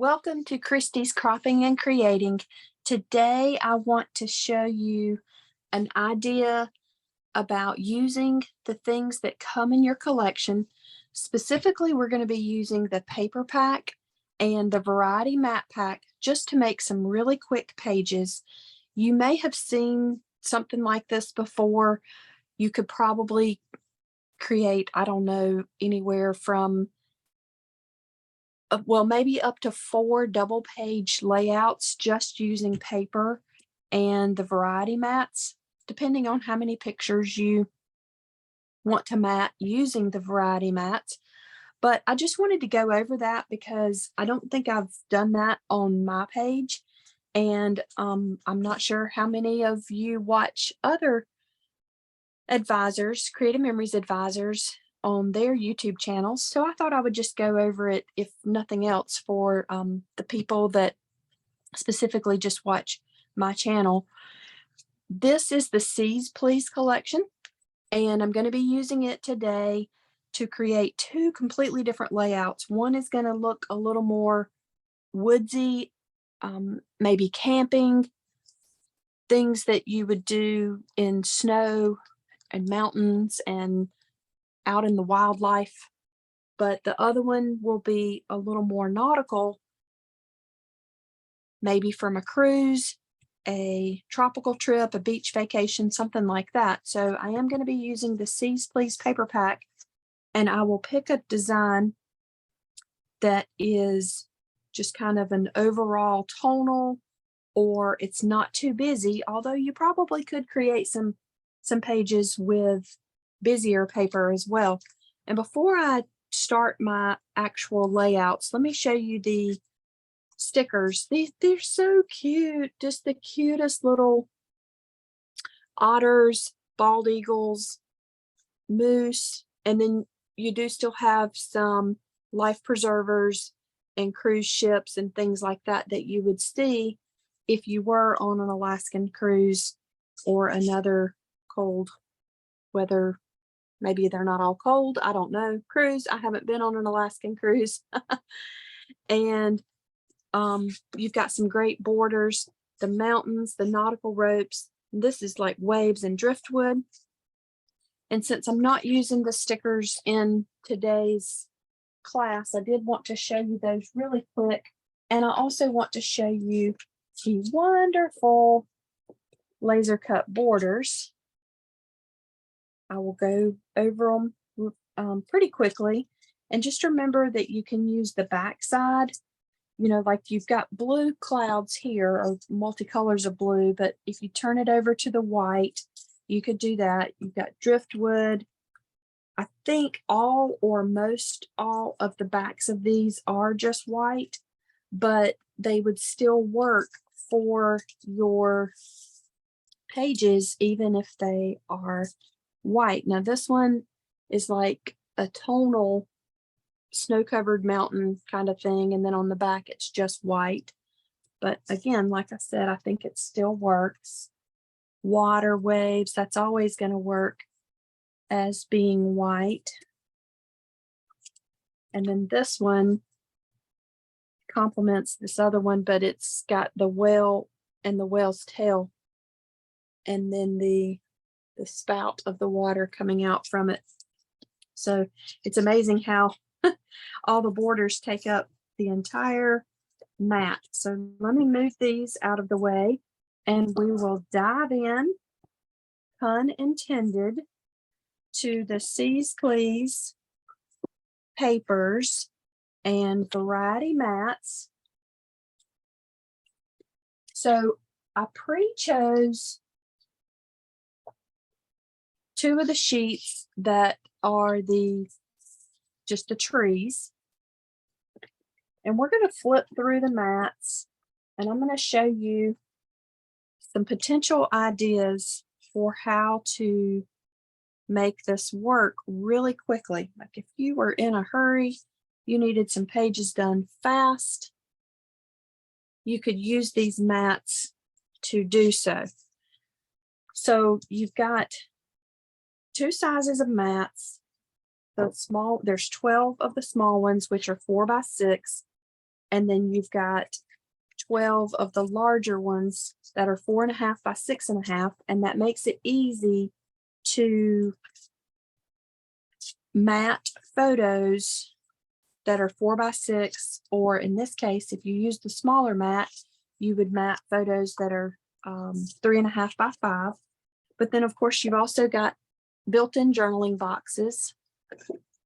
Welcome to Kristi's Cropping and Creating. Today I want to show you an idea about using the things that come in your collection. Specifically, we're going to be using the paper pack and the variety mat pack just to make some really quick pages. You may have seen something like this before. You could probably create, I don't know, anywhere from well, maybe up to 4 double page layouts just using paper and the variety mats, depending on how many pictures you want to mat using the variety mats. But I just wanted to go over that because I don't think I've done that on my page. And I'm not sure how many of you watch other advisors, Creative Memories advisors, on their YouTube channels. So I thought I would just go over it, if nothing else, for the people that specifically just watch my channel. This is the Seize Please collection, and I'm going to be using it today to create 2 completely different layouts. One is going to look a little more woodsy, maybe camping, things that you would do in snow and mountains and out in the wildlife. But the other one will be a little more nautical, maybe from a cruise, a tropical trip, a beach vacation, something like that. So I am going to be using the Seize Please paper pack, and I will pick a design that is just kind of an overall tonal, or it's not too busy, although you probably could create some pages with busier paper as well. And before I start my actual layouts, let me show you the stickers. They're so cute, just the cutest little otters, bald eagles, moose, and then you do still have some life preservers and cruise ships and things like that that you would see if you were on an Alaskan cruise or another cold weather. Maybe they're not all cold, I don't know, cruise. I haven't been on an Alaskan cruise. And you've got some great borders, the mountains, the nautical ropes. This is like waves and driftwood. And since I'm not using the stickers in today's class, I did want to show you those really quick. And I also want to show you the wonderful laser cut borders. I will go over them pretty quickly. And just remember that you can use the back side. You know, like you've got blue clouds here, or multicolors of blue, but if you turn it over to the white, you could do that. You've got driftwood. I think all or most all of the backs of these are just white, but they would still work for your pages even if they are white. Now this one is like a tonal snow-covered mountain kind of thing, and then on the back it's just white. But again, like I said, I think it still works. Water, waves, that's always going to work as being white. And then this one complements this other one, but it's got the whale and the whale's tail, and then the spout of the water coming out from it. So it's amazing how all the borders take up the entire mat. So let me move these out of the way, and we will dive in, pun intended, to the Seize Please papers and variety mats. So I pre-chose 2 of the sheets that are just the trees. And we're going to flip through the mats, and I'm going to show you some potential ideas for how to make this work really quickly. Like if you were in a hurry, you needed some pages done fast, you could use these mats to do so. So you've got 2 sizes of mats. The small, there's 12 of the small ones, which are 4 by 6. And then you've got 12 of the larger ones that are 4.5 by 6.5, and that makes it easy to mat photos that are 4 by 6, or in this case, if you use the smaller mat, you would mat photos that are 3.5 by 5. But then, of course, you've also got built-in journaling boxes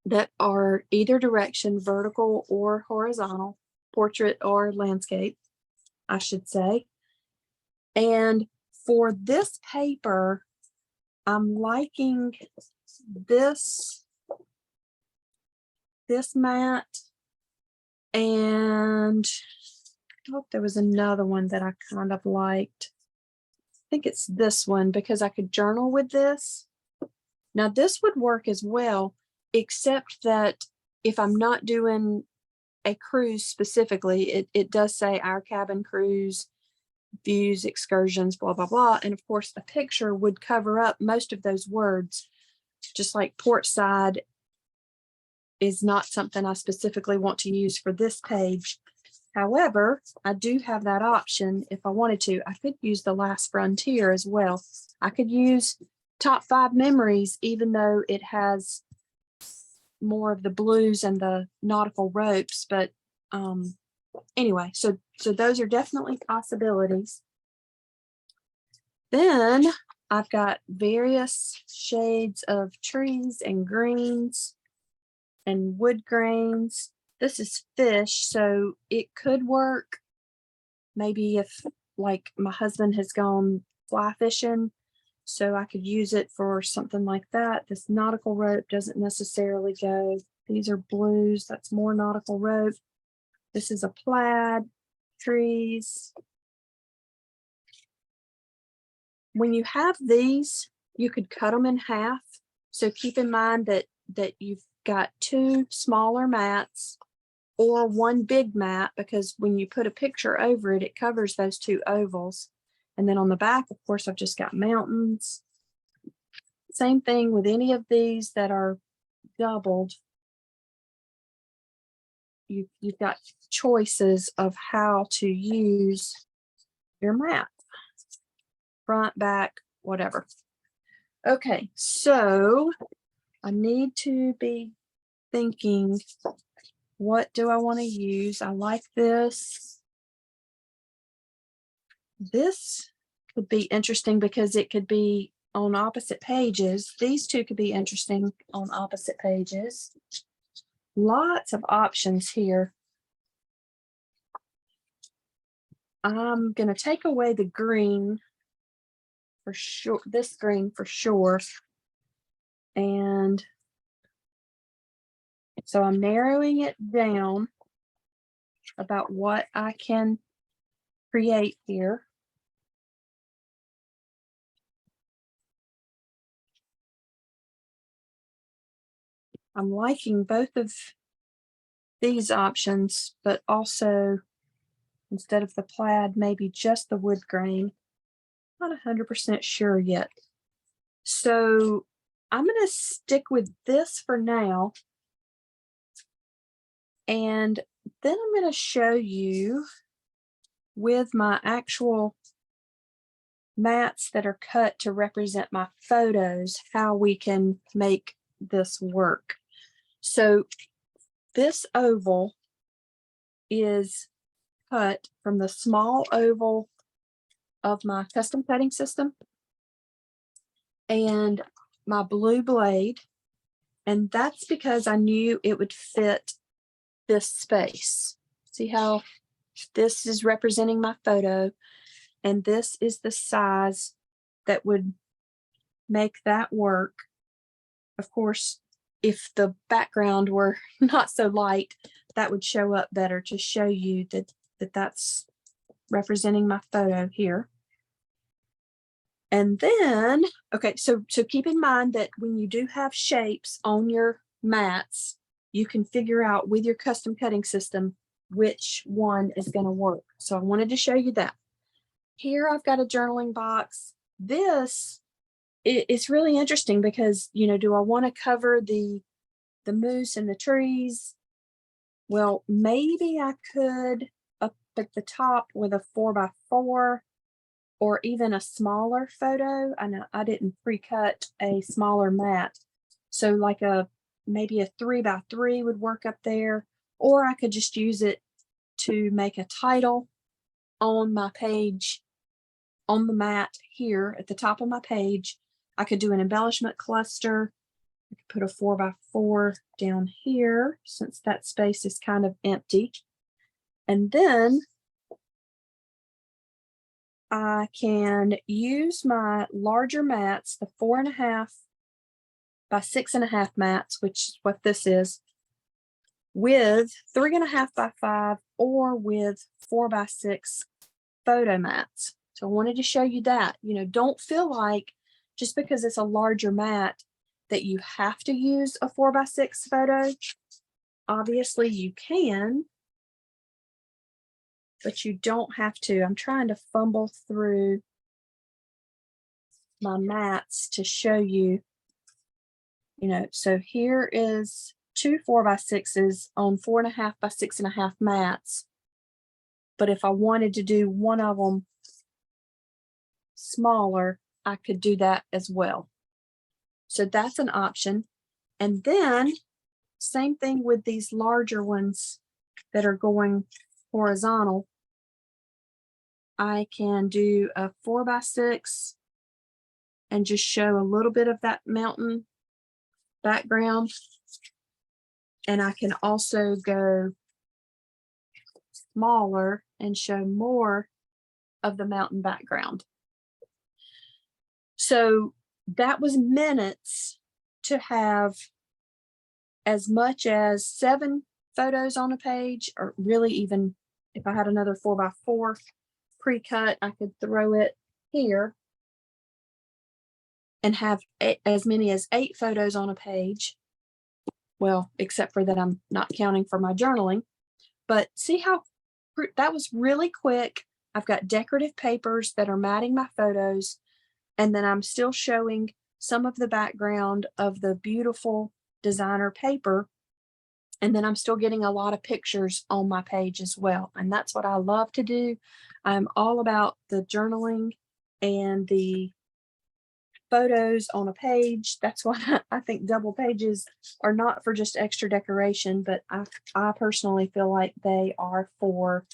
that are either direction, vertical or horizontal, portrait or landscape, I should say. And for this paper, I'm liking this mat, and oh, there was another one that I kind of liked. I think it's this one because I could journal with this. Now this would work as well, except that if I'm not doing a cruise specifically, it does say our cabin cruise, views, excursions, blah, blah, blah. And of course, a picture would cover up most of those words, just like port side is not something I specifically want to use for this page. However, I do have that option if I wanted to. I could use the last frontier as well. I could use top 5 memories, even though it has more of the blues and the nautical ropes. But anyway, so those are definitely possibilities. Then I've got various shades of trees and greens and wood grains. This is fish, so it could work maybe if like my husband has gone fly fishing, so I could use it for something like that. This nautical rope doesn't necessarily go. These are blues, that's more nautical rope. This is a plaid, trees. When you have these, you could cut them in half. So keep in mind that you've got 2 smaller mats or 1 big mat, because when you put a picture over it, it covers those 2 ovals. And then on the back, of course, I've just got mountains. Same thing with any of these that are doubled. You've got choices of how to use your mat. Front, back, whatever. Okay, so I need to be thinking, what do I want to use? I like this. This could be interesting because it could be on opposite pages. These 2 could be interesting on opposite pages. Lots of options here. I'm going to take away the green for sure, this green for sure. And so I'm narrowing it down about what I can create here. I'm liking both of these options, but also instead of the plaid, maybe just the wood grain. Not 100% sure yet. So I'm going to stick with this for now. And then I'm going to show you with my actual mats that are cut to represent my photos, how we can make this work. So this oval is cut from the small oval of my custom cutting system and my blue blade. And that's because I knew it would fit this space. See how this is representing my photo, and this is the size that would make that work. Of course, if the background were not so light, that would show up better to show you that that's representing my photo here. And then, okay, so keep in mind that when you do have shapes on your mats, you can figure out with your custom cutting system which one is going to work. So I wanted to show you that. Here I've got a journaling box. This is really interesting because, you know, do I want to cover the moose and the trees Well, maybe I could up at the top with a 4x4 or even a smaller photo. I know I didn't pre-cut a smaller mat. So like maybe a 3x3 would work up there, or I could just use it to make a title on my page on the mat here at the top of my page. I could do an embellishment cluster. I could put a 4x4 down here since that space is kind of empty. And then I can use my larger mats, the 4.5 by 6.5 mats, which is what this is, with 3.5 by 5 or with 4x6 photo mats. So I wanted to show you that. Don't feel like just because it's a larger mat that you have to use a 4x6 photo. Obviously you can, but you don't have to. I'm trying to fumble through my mats to show you, so here is 2 4x6s on 4.5 by 6.5 mats. But if I wanted to do one of them smaller, I could do that as well. So that's an option. And then same thing with these larger ones that are going horizontal. I can do a 4x6 and just show a little bit of that mountain background. And I can also go smaller and show more of the mountain background. So that was minutes to have as much as 7 photos on a page, or really even if I had another 4x4 pre-cut, I could throw it here and have as many as 8 photos on a page. Well, except for that I'm not counting for my journaling. But see how that was really quick. I've got decorative papers that are matting my photos, and then I'm still showing some of the background of the beautiful designer paper. And then I'm still getting a lot of pictures on my page as well. And that's what I love to do. I'm all about the journaling and the photos on a page. That's why I think double pages are not for just extra decoration, but I personally feel like they are for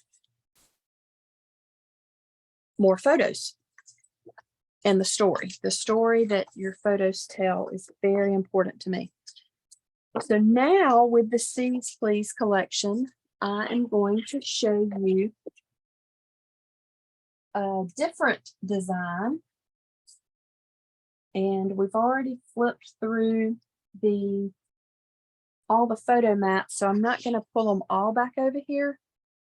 more photos. And the story that your photos tell is very important to me. So now with the Seeds Please collection, I am going to show you a different design. And we've already flipped through all the photo mats, so I'm not going to pull them all back over here.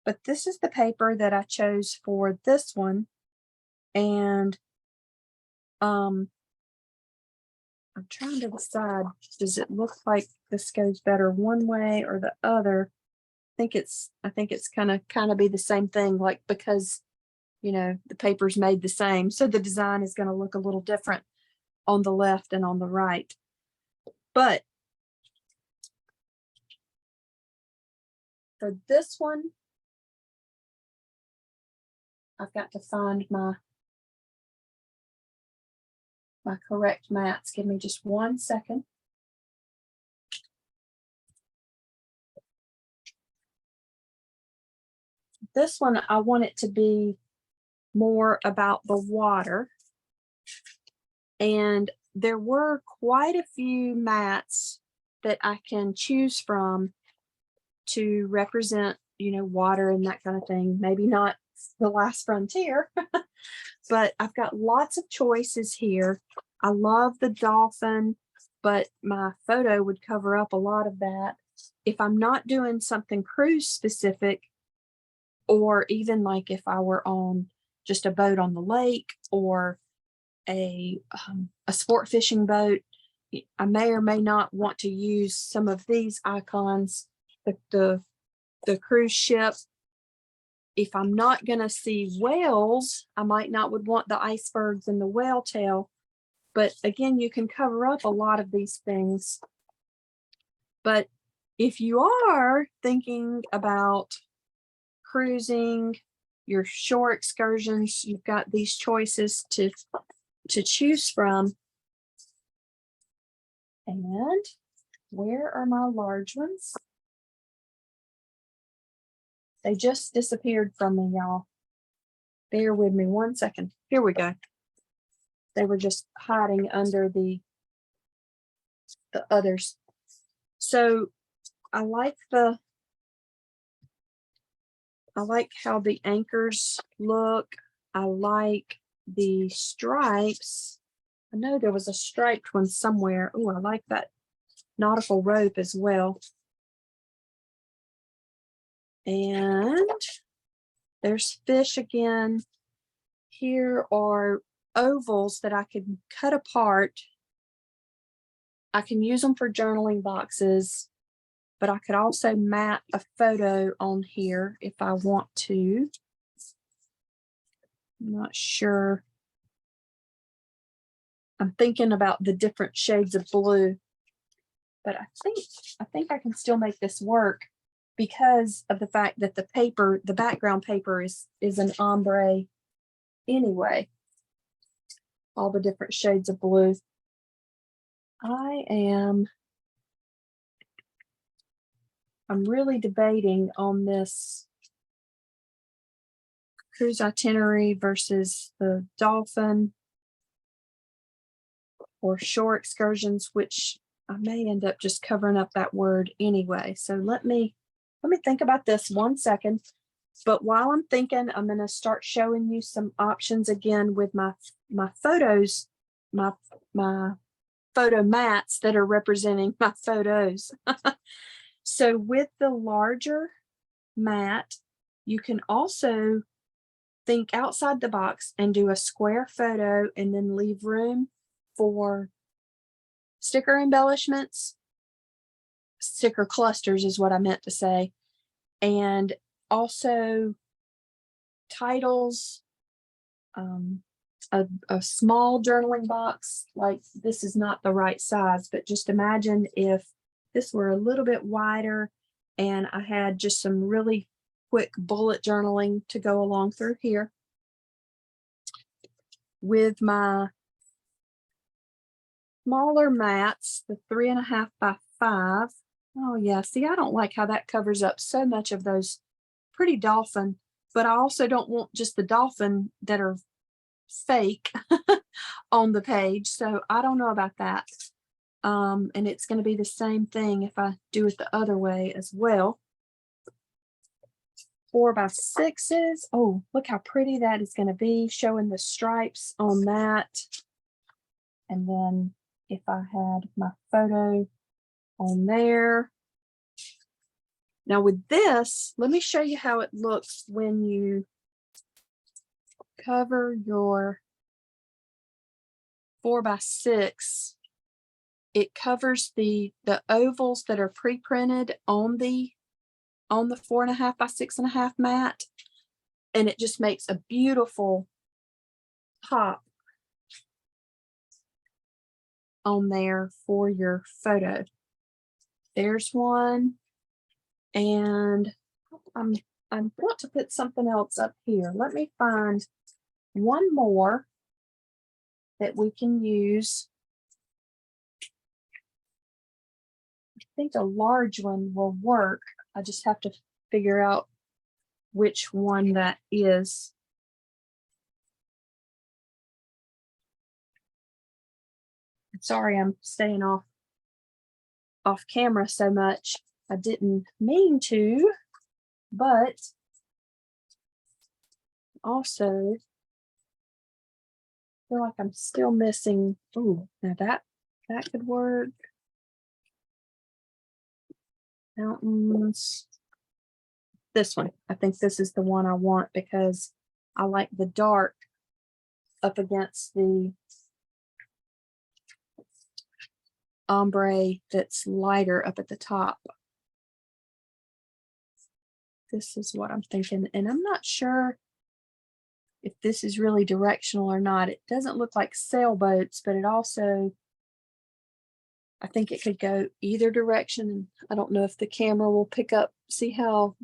But this is the paper that I chose for this one. And I'm trying to decide, does it look like this goes better one way or the other? I think it's kind of be the same thing, like, because the paper's made the same, so the design is going to look a little different on the left and on the right. But for this one, I've got to find my correct mats. Give me just 1 second. This one, I want it to be more about the water. And there were quite a few mats that I can choose from to represent, water and that kind of thing. Maybe not the last frontier, but I've got lots of choices here. I love the dolphin, but my photo would cover up a lot of that. If I'm not doing something cruise specific, or even like if I were on just a boat on the lake or a sport fishing boat, I may or may not want to use some of these icons, the cruise ship. If I'm not going to see whales, I might not would want the icebergs and the whale tail. But again, you can cover up a lot of these things. But if you are thinking about cruising, your shore excursions, you've got these choices to choose from. And where are my large ones? They just disappeared from me, y'all. Bear with me 1 second. Here we go. They were just hiding under the others. So I like how the anchors look. I like the stripes. I know there was a striped one somewhere. Oh, I like that nautical rope as well. And there's fish again. Here are ovals that I can cut apart. I can use them for journaling boxes, but I could also mat a photo on here if I want to. I'm not sure. I'm thinking about the different shades of blue, but I think I can still make this work because of the fact that the paper, the background paper is an ombre anyway. All the different shades of blue. I'm really debating on this cruise itinerary versus the dolphin or shore excursions, which I may end up just covering up that word anyway. So let me think about this 1 second. But while I'm thinking, I'm going to start showing you some options again with my photos, my photo mats that are representing my photos. So with the larger mat, you can also think outside the box and do a square photo and then leave room for sticker embellishments, sticker clusters is what I meant to say, and also titles, a small journaling box. Like this is not the right size, but just imagine if this were a little bit wider and I had just some really quick bullet journaling to go along through here. With my smaller mats, the 3.5 by 5. Oh yeah, see, I don't like how that covers up so much of those pretty dolphin, but I also don't want just the dolphin that are fake on the page. So I don't know about that. And it's going to be the same thing if I do it the other way as well. 4 by 6s. Oh, look how pretty that is going to be, showing the stripes on that. And then if I had my photo on there. Now with this, let me show you how it looks when you cover your 4 by 6. It covers the ovals that are pre-printed on the 4.5 by 6.5 mat, and it just makes a beautiful pop on there for your photo. There's one, and I want to put something else up here. Let me find one more that we can use. I think a large one will work. I just have to figure out which one that is. Sorry, I'm staying off camera so much. I didn't mean to, but also feel like I'm still missing. Oh, now that could work. Mountains. This one. I think this is the one I want because I like the dark up against the ombre that's lighter up at the top. This is what I'm thinking, and I'm not sure if this is really directional or not. It doesn't look like sailboats, but it also I think it could go either direction. And I don't know if the camera will pick up, see how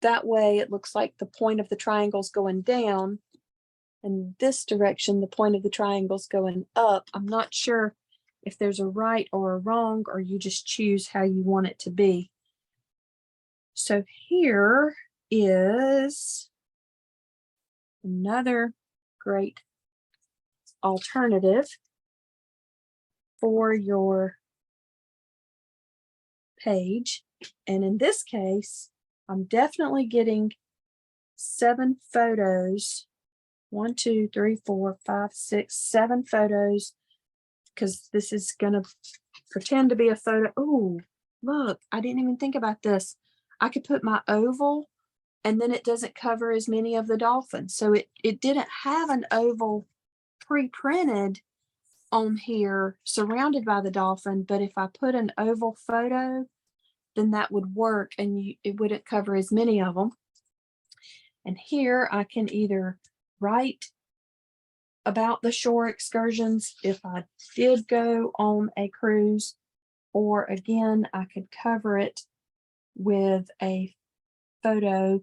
that way it looks like the point of the triangle's going down. And this direction, the point of the triangle's going up. I'm not sure if there's a right or a wrong, or you just choose how you want it to be. So here is another great alternative for your page. And in this case, I'm definitely getting 7 photos. 1, 2, 3, 4, 5, 6, 7 photos, because this is going to pretend to be a photo. Oh, look, I didn't even think about this. I could put my oval, and then it doesn't cover as many of the dolphins. So it didn't have an oval pre-printed on here surrounded by the dolphin, but if I put an oval photo, then that would work, and it wouldn't cover as many of them. And here I can either write about the shore excursions if I did go on a cruise, or again, I could cover it with a photo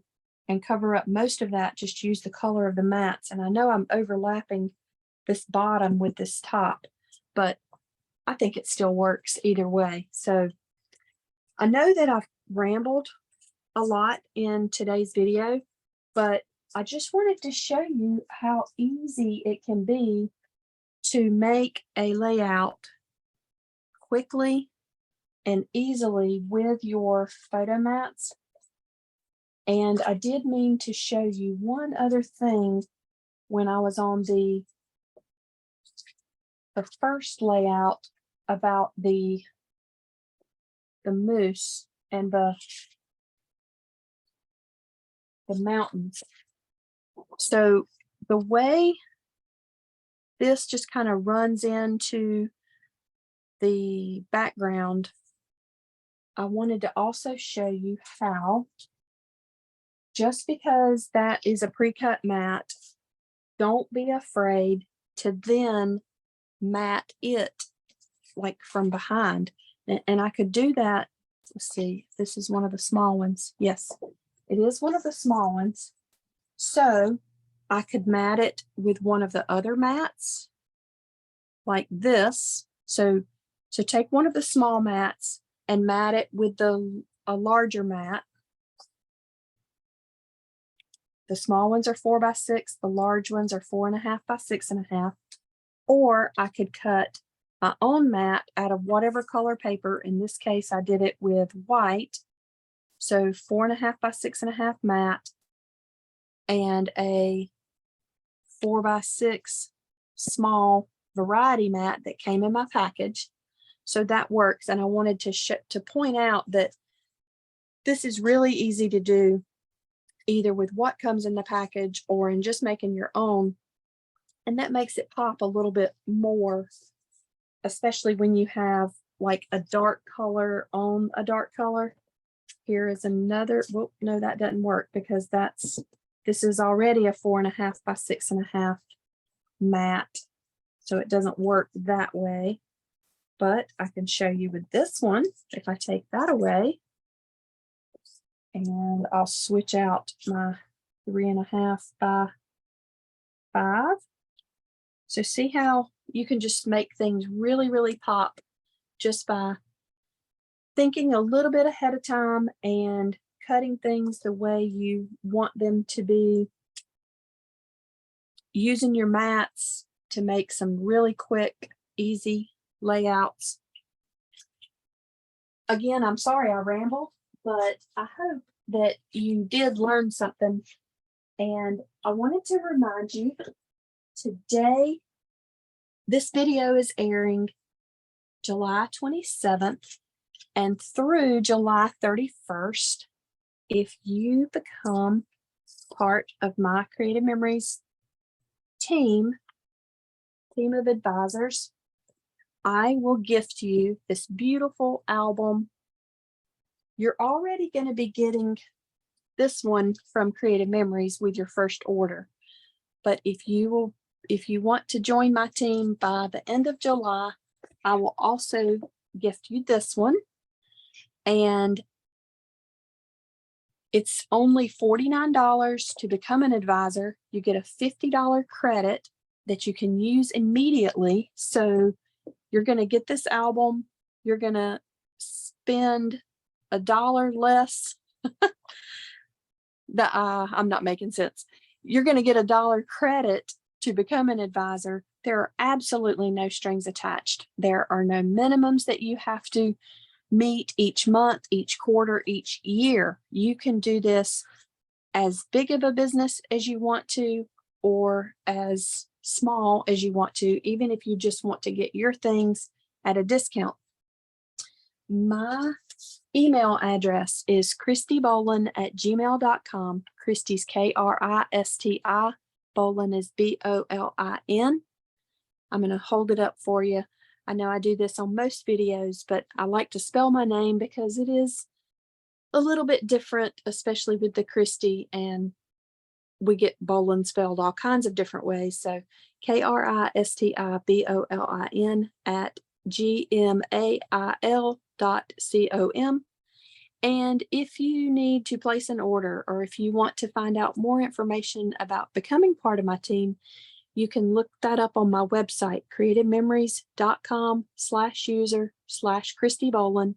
and cover up most of that, just use the color of the mats. And I know I'm overlapping this bottom with this top, but I think it still works either way. So I know that I've rambled a lot in today's video, but I just wanted to show you how easy it can be to make a layout quickly and easily with your photo mats. And I did mean to show you one other thing when I was on the first layout about the moose and the mountains. So the way this just kind of runs into the background, I wanted to also show you how, just because that is a pre-cut mat, don't be afraid to then mat it like from behind. And I could do that. Let's see, this is one of the small ones. Yes, it is one of the small ones. So I could mat it with one of the other mats like this. So take one of the small mats and mat it with a larger mat. The small ones are 4 by 6. The large ones are 4.5 by 6.5. Or I could cut my own mat out of whatever color paper. In this case, I did it with white. So 4.5 by 6.5 mat and a 4 by 6 small variety mat that came in my package. So that works. And I wanted to point out that this is really easy to do, either with what comes in the package or in just making your own. And that makes it pop a little bit more, especially when you have like a dark color on a dark color. Here is another, well, no, that doesn't work because this is already a 4.5 by 6.5 mat. So it doesn't work that way, but I can show you with this one. If I take that away and I'll switch out my 3.5 by 5. So see how you can just make things really, really pop just by thinking a little bit ahead of time and cutting things the way you want them to be, using your mats to make some really quick, easy layouts. Again, I'm sorry I rambled, but I hope that you did learn something. And I wanted to remind you, today, this video is airing July 27th and through July 31st. If you become part of my Creative Memories team of advisors, I will gift you this beautiful album. You're already going to be getting this one from Creative Memories with your first order. But if you want to join my team by the end of July, I will also gift you this one, and it's only $49 to become an advisor. You get a $50 credit that you can use immediately. So you're going to get this album. You're going to spend $1 less. I'm not making sense. You're going to get $1 credit to become an advisor. There are absolutely no strings attached. There are no minimums that you have to meet each month, each quarter, each year. You can do this as big of a business as you want to, or as small as you want to, even if you just want to get your things at a discount. My email address is kristibolin@gmail.com. Kristi's Kristi. Bolin is Bolin. I'm going to hold it up for you. I know I do this on most videos, but I like to spell my name because it is a little bit different, especially with the Kristi, and we get Bolin spelled all kinds of different ways. So kristibolin@gmail.com. And if you need to place an order, or if you want to find out more information about becoming part of my team, you can look that up on my website, creativememories.com/user/kristibolin.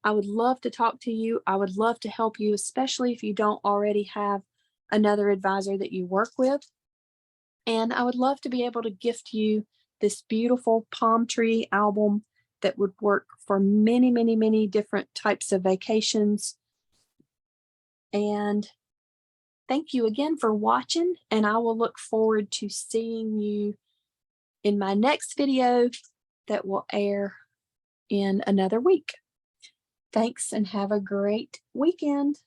I would love to talk to you. I would love to help you, especially if you don't already have another advisor that you work with. And I would love to be able to gift you this beautiful palm tree album that would work for many, many, many different types of vacations. And thank you again for watching, and I will look forward to seeing you in my next video that will air in another week. Thanks, and have a great weekend.